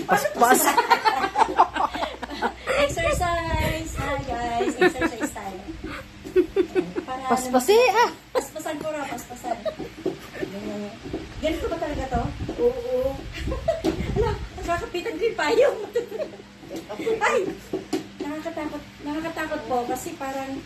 Paspas. Exercise! Hi guys! Exercise tayo. Para, Paspasi ah. Paspasan ko raw, paspasan. Ganyan. Ganito ba talaga to? Oo. Ala, nakakapitan ko yung payong. Ay! Nakakatakot. Nakakatakot po kasi parang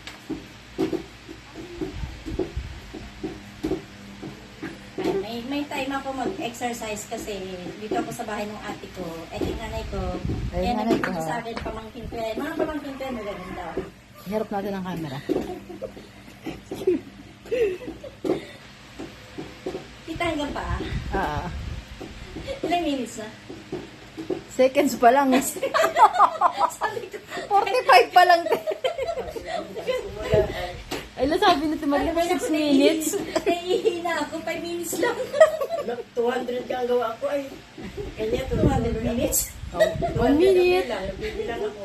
may time ako mag-exercise kasi dito ako sa bahay ng ate ko. Yung nanay ko. Ay, Kaya nanay ko, nagpapito ha? sa akin, pamangkin ko yan. Mga pamangkin ko yan, magaganda. Harap natin ang camera. Tita hanggang pa. Ah. Ilang minutes na? Seconds pa lang. Sabi ko, 45 pa lang. Ay, sabi na Maria, 6 minutes. Nahihina ako, 5 minutes lang. 200 ka ang gawa ko ay. Kanya 200 minutes. 1 minute. Nagbibilang ako.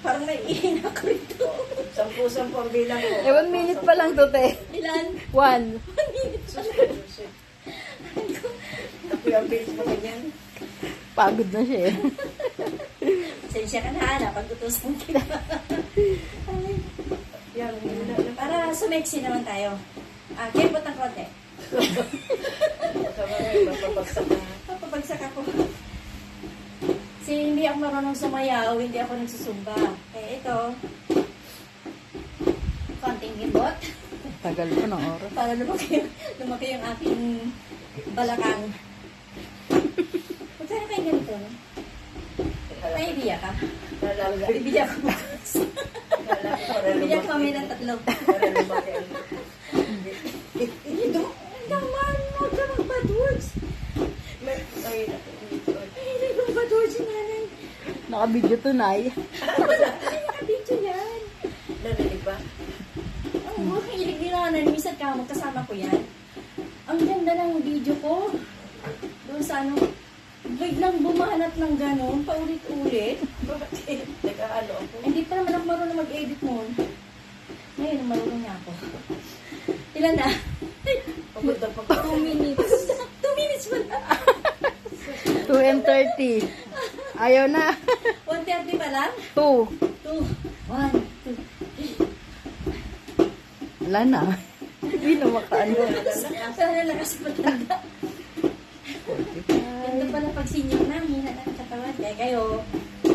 Parang nahihina ako rito. 10 ang bilang ko. Eh, 1 minute pa lang to, te. Ilan? 1. 1 minute pa lang. Ako yung bilis mo ganyan. Pagod na siya eh. Sensya ka na, Ana, pag-utusan kita. Yan, Para sumeksi naman tayo. Kembot ng konti. mapapagsak na. Papabagsak ako. Kasi hindi ako marunong sumayaw, hindi ako nagsusumba. Eh, ito, konting gimbot. Tagal pa ng oras. Para lumaki yung aking balakang. Magkano kayo ganito, no? May ibiya ka? Ibiya ko bukas. Ibiya ko kami ng 3. Ito, naman, huwag ka mag-bad words. Ay, mag-bad words si nanay. Naka-video to, Nay. Ay, nakabidyo yan. Narinig ba? Oo, hilig ni nanay. Minsan ka, magkasama ko yan. Ang ganda ng video ko. Doon sa ano, biglang bumanat ng gano'n, paulit-ulit. Bakit? Nag-aalo ako. Hindi pa naman ako marunong mag-edit mo. Ngayon, marunong na ako. Ilan na? Pagod na pagod. 2 minutes. 2 minutes mo na. 2 and 30. Ayaw na. 1:30 pa lang? 2. 2, 1, 2. Wala na. Hindi na makaano. Pero lakas pa talaga. Ganda pala pag senior na, hina na ang katawan. Kaya kayo,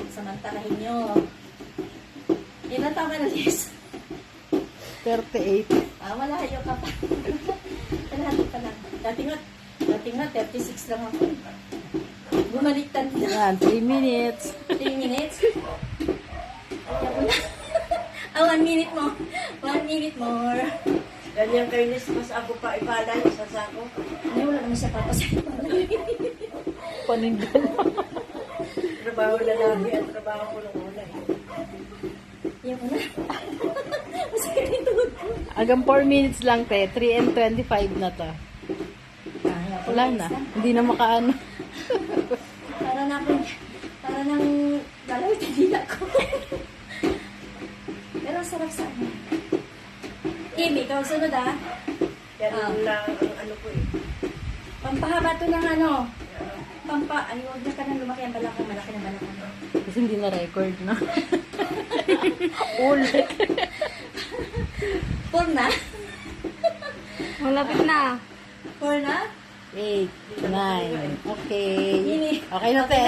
samantalahin nyo. Ilan taon ka na, Liz? 38. Malayo ka pa. Kalahati pa lang. Dati nga, 36 lang ako. Bumaliktad na. Yan, 3 minutes. 3 minutes. Ah, 1 minute mo. 1 minute more. Ganyan kainis, mas ako pa ipalay sa sako. Ano, wala naman siya papasahin. Panindan. Trabaho na lagi at trabaho ko nung una. Iyan ko na. Masakit yung tuhod ko. Hanggang 4 minutes lang, te. 3 and 25 na to. Wala na. Hindi na makaano. Para nang galaw yung dila ko. Pero sarap sa ano. Kim, ikaw sunod ah. Yan lang ang ano ko eh. Pampahaba to ng ano. Ay, huwag na ka nang lumaki ang balakang. Malaki ng balakang. Kasi hindi na record, no? Ulit. 4 na? Malapit na. 4 na? 8, 9. Okay. Yini. Okay na, te.